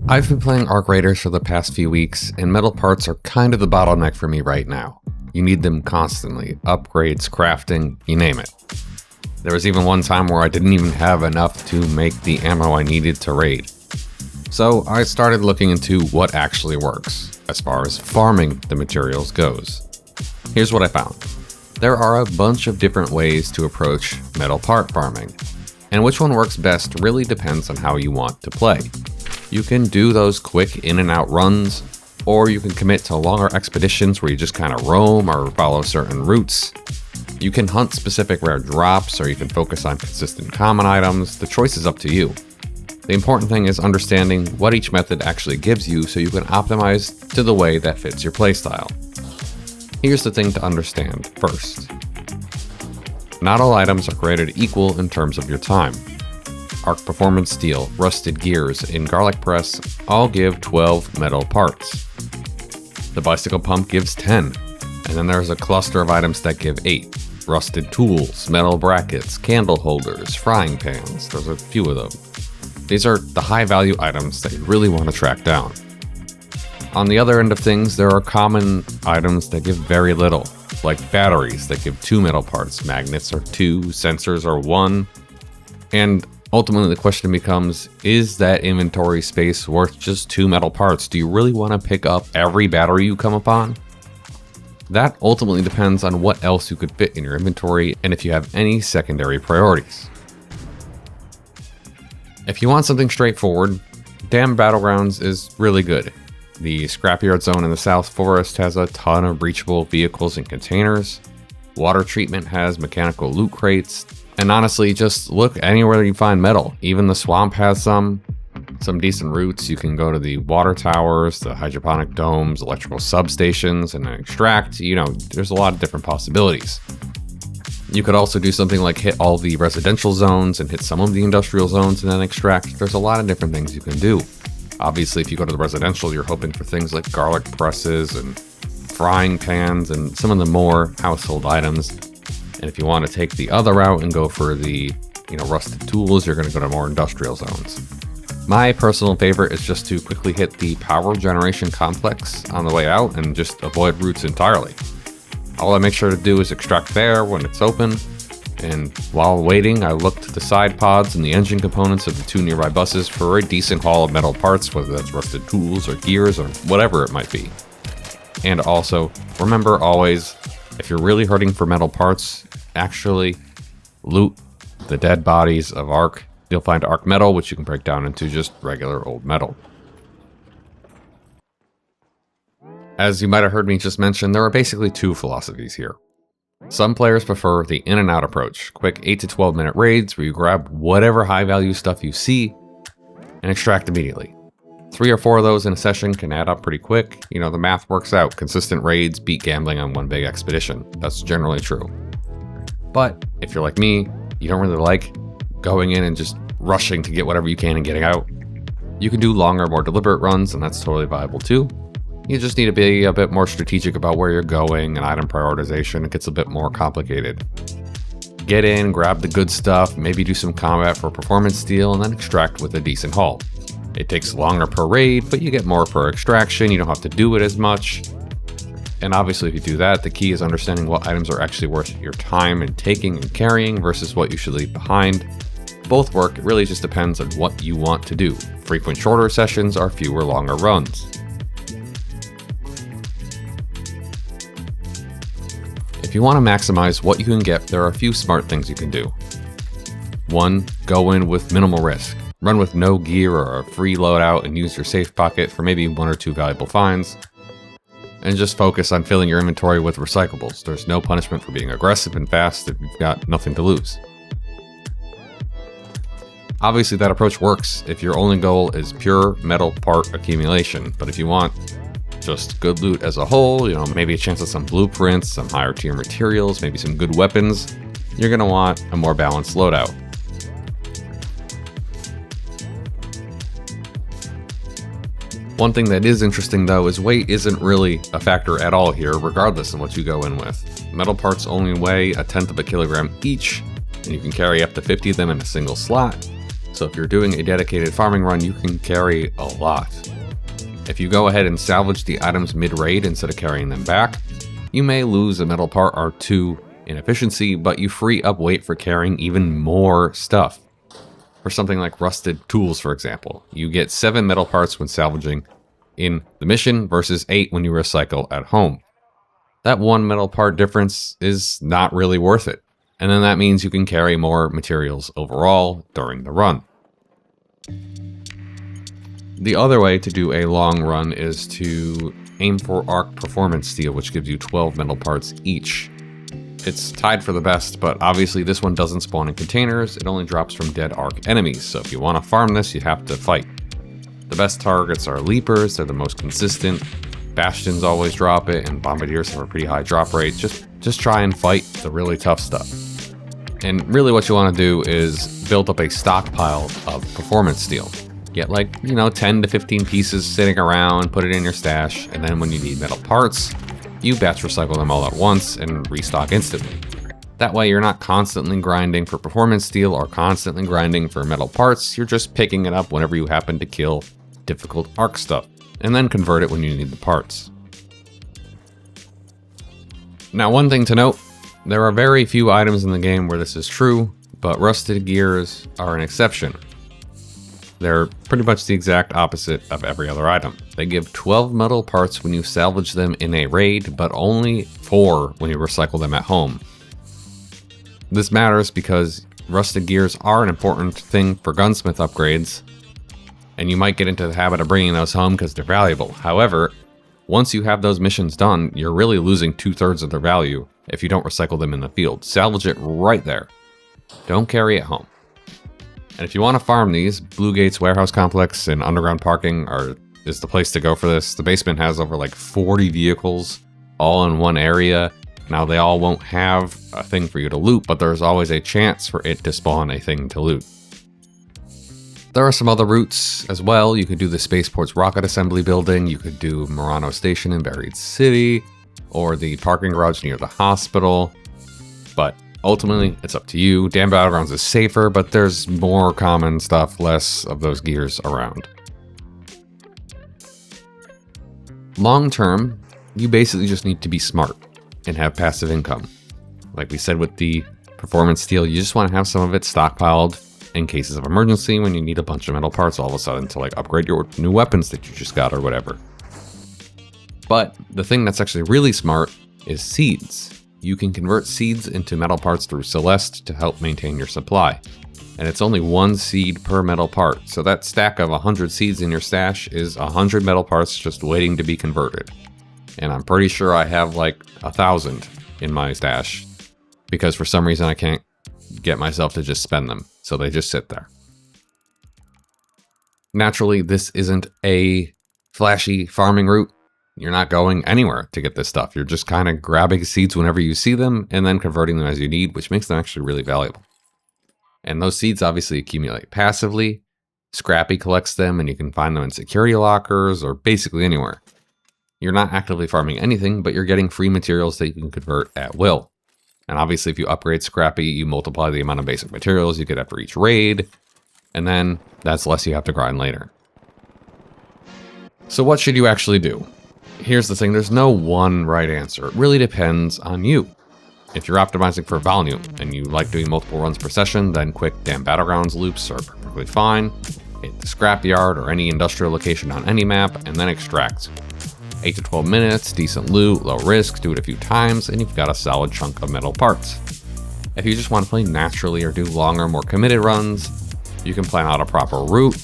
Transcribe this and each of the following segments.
I've been playing Arc Raiders for the past few weeks, and metal parts are kind of the bottleneck for me right now. You need them constantly. Upgrades, crafting, you name it. There was even one time where I didn't even have enough to make the ammo I needed to raid. So I started looking into what actually works, as far as farming the materials goes. Here's what I found. There are a bunch of different ways to approach metal part farming, and which one works best really depends on how you want to play. You can do those quick in and out runs, or you can commit to longer expeditions where you just kind of roam or follow certain routes. You can hunt specific rare drops, or you can focus on consistent common items. The choice is up to you. The important thing is understanding what each method actually gives you so you can optimize to the way that fits your playstyle. Here's the thing to understand first. Not all items are created equal in terms of your time. Arc Performance Steel, Rusted Gears, and Garlic Press all give 12 metal parts. The Bicycle Pump gives 10, and then there's a cluster of items that give 8. Rusted Tools, Metal Brackets, Candle Holders, Frying Pans, there's a few of them. These are the high value items that you really want to track down. On the other end of things, there are common items that give very little, like batteries that give 2 metal parts, magnets are 2, sensors are 1, and ultimately, the question becomes, is that inventory space worth just 2 metal parts? Do you really want to pick up every battery you come upon? That ultimately depends on what else you could fit in your inventory and if you have any secondary priorities. If you want something straightforward, Damn Battlegrounds is really good. The Scrapyard Zone in the South Forest has a ton of breachable vehicles and containers. Water Treatment has mechanical loot crates. And honestly, just look anywhere you find metal. Even the swamp has some decent routes. You can go to the water towers, the hydroponic domes, electrical substations, and extract. There's a lot of different possibilities. You could also do something like hit all the residential zones and hit some of the industrial zones and then extract. There's a lot of different things you can do. Obviously, if you go to the residential, you're hoping for things like garlic presses and frying pans and some of the more household items. And if you want to take the other route and go for the, rusted tools, you're going to go to more industrial zones. My personal favorite is just to quickly hit the power generation complex on the way out and just avoid routes entirely. All I make sure to do is extract there when it's open, and while waiting, I look to the side pods and the engine components of the 2 nearby buses for a decent haul of metal parts, whether that's rusted tools or gears or whatever it might be. And also, remember always, if you're really hurting for metal parts, actually loot the dead bodies of Arc. You'll find Arc metal, which you can break down into just regular old metal. As you might have heard me just mention, there are basically 2 philosophies here. Some players prefer the in and out approach, quick 8 to 12 minute raids where you grab whatever high value stuff you see and extract immediately. 3 or 4 of those in a session can add up pretty quick. The math works out. Consistent raids beat gambling on one big expedition. That's generally true. But if you're like me, you don't really like going in and just rushing to get whatever you can and getting out. You can do longer, more deliberate runs, and that's totally viable too. You just need to be a bit more strategic about where you're going and item prioritization. It gets a bit more complicated. Get in, grab the good stuff, maybe do some combat for performance steel, and then extract with a decent haul. It takes longer per raid, but you get more per extraction. You don't have to do it as much. And obviously, if you do that, the key is understanding what items are actually worth your time and taking and carrying versus what you should leave behind. Both work. It really just depends on what you want to do. Frequent shorter sessions are fewer longer runs. If you want to maximize what you can get, there are a few smart things you can do. 1. Go in with minimal risk. Run with no gear or a free loadout and use your safe pocket for maybe 1 or 2 valuable finds. And just focus on filling your inventory with recyclables. There's no punishment for being aggressive and fast if you've got nothing to lose. Obviously that approach works if your only goal is pure metal part accumulation, but if you want just good loot as a whole, maybe a chance at some blueprints, some higher tier materials, maybe some good weapons, you're going to want a more balanced loadout. One thing that is interesting though is weight isn't really a factor at all here, regardless of what you go in with. Metal parts only weigh 1/10 of a kilogram each, and you can carry up to 50 of them in a single slot. So if you're doing a dedicated farming run, you can carry a lot. If you go ahead and salvage the items mid-raid instead of carrying them back, you may lose a metal part or two in efficiency, but you free up weight for carrying even more stuff. For something like rusted tools, for example, you get 7 metal parts when salvaging in the mission versus 8 when you recycle at home. That 1 metal part difference is not really worth it, and then that means you can carry more materials overall during the run. The other way to do a long run is to aim for Arc Performance Steel, which gives you 12 metal parts each. It's tied for the best, but obviously this one doesn't spawn in containers, it only drops from dead Arc enemies, so if you want to farm this, you have to fight. The best targets are Leapers, they're the most consistent, Bastions always drop it, and Bombardiers have a pretty high drop rate. Just try and fight the really tough stuff. And really what you want to do is build up a stockpile of Performance Steel. Get 10 to 15 pieces sitting around, put it in your stash, and then when you need metal parts, you batch recycle them all at once and restock instantly. That way you're not constantly grinding for performance steel or constantly grinding for metal parts, you're just picking it up whenever you happen to kill difficult arc stuff, and then convert it when you need the parts. Now, one thing to note, there are very few items in the game where this is true, but rusted gears are an exception. They're pretty much the exact opposite of every other item. They give 12 metal parts when you salvage them in a raid, but only 4 when you recycle them at home. This matters because rusted gears are an important thing for gunsmith upgrades, and you might get into the habit of bringing those home because they're valuable. However, once you have those missions done, you're really losing 2/3 of their value if you don't recycle them in the field. Salvage it right there. Don't carry it home. And if you want to farm these, Blue Gates Warehouse Complex and Underground Parking is the place to go for this. The basement has over 40 vehicles all in one area. Now they all won't have a thing for you to loot, but there's always a chance for it to spawn a thing to loot. There are some other routes as well. You could do the Spaceport's Rocket Assembly Building, you could do Murano Station in Buried City, or the parking garage near the hospital, but ultimately, it's up to you. Damn Battlegrounds is safer, but there's more common stuff, less of those gears around. Long term, you basically just need to be smart and have passive income. Like we said with the performance steel, you just want to have some of it stockpiled in cases of emergency when you need a bunch of metal parts all of a sudden to upgrade your new weapons that you just got or whatever. But the thing that's actually really smart is seeds. You can convert seeds into metal parts through Celeste to help maintain your supply. And it's only 1 seed per metal part, so that stack of 100 seeds in your stash is 100 metal parts just waiting to be converted. And I'm pretty sure I have 1,000 in my stash, because for some reason I can't get myself to just spend them, so they just sit there. Naturally, this isn't a flashy farming route. You're not going anywhere to get this stuff. You're just kind of grabbing seeds whenever you see them and then converting them as you need, which makes them actually really valuable. And those seeds obviously accumulate passively. Scrappy collects them and you can find them in security lockers or basically anywhere. You're not actively farming anything, but you're getting free materials that you can convert at will. And obviously if you upgrade Scrappy, you multiply the amount of basic materials you get after each raid, and then that's less you have to grind later. So what should you actually do? Here's the thing, there's no one right answer. It really depends on you. If you're optimizing for volume and you like doing multiple runs per session, then quick Damn Battlegrounds loops are perfectly fine. Hit the scrapyard or any industrial location on any map and then extract. 8 to 12 minutes, decent loot, low risk, do it a few times, and you've got a solid chunk of metal parts. If you just want to play naturally or do longer, more committed runs, you can plan out a proper route,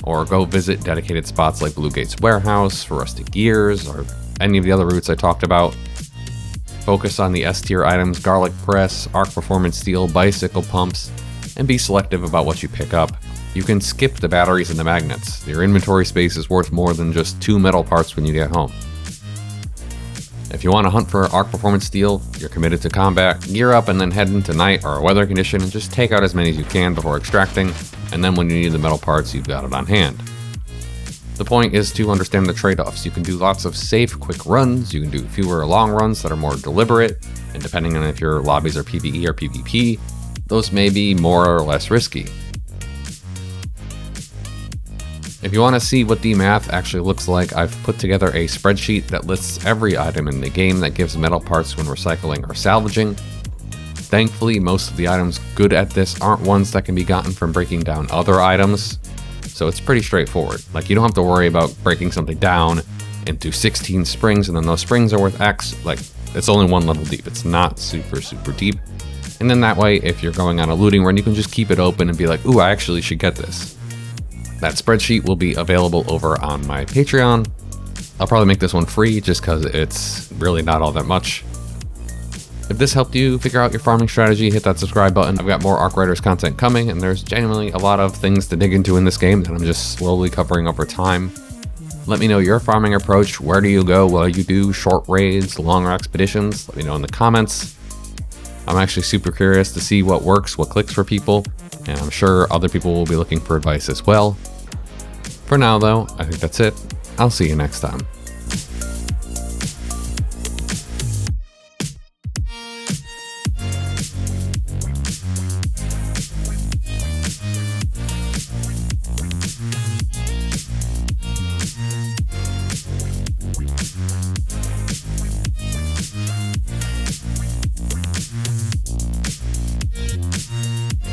or go visit dedicated spots like Blue Gates Warehouse for rusted gears, or any of the other routes I talked about. Focus on the S tier items, garlic press, arc performance steel, bicycle pumps, and be selective about what you pick up. You can skip the batteries and the magnets. Your inventory space is worth more than just 2 metal parts when you get home. If you want to hunt for arc performance steel, you're committed to combat, gear up and then head into night or a weather condition and just take out as many as you can before extracting, and then when you need the metal parts, you've got it on hand. The point is to understand the trade-offs. You can do lots of safe, quick runs, you can do fewer long runs that are more deliberate, and depending on if your lobbies are PvE or PvP, those may be more or less risky. If you want to see what the math actually looks like, I've put together a spreadsheet that lists every item in the game that gives metal parts when recycling or salvaging. Thankfully, most of the items good at this aren't ones that can be gotten from breaking down other items, so it's pretty straightforward. Like, you don't have to worry about breaking something down into 16 springs and then those springs are worth X. Like, it's only one level deep. It's not super deep. And then that way, if you're going on a looting run, you can just keep it open and be like, ooh, I actually should get this. That spreadsheet will be available over on my Patreon. I'll probably make this one free just because it's really not all that much. If this helped you figure out your farming strategy, hit that subscribe button. I've got more Arc Riders content coming, and there's genuinely a lot of things to dig into in this game that I'm just slowly covering over time. Let me know your farming approach. Where do you go while you do short raids, longer expeditions? Let me know in the comments. I'm actually super curious to see what works, what clicks for people, and I'm sure other people will be looking for advice as well. For now though, I think that's it. I'll see you next time.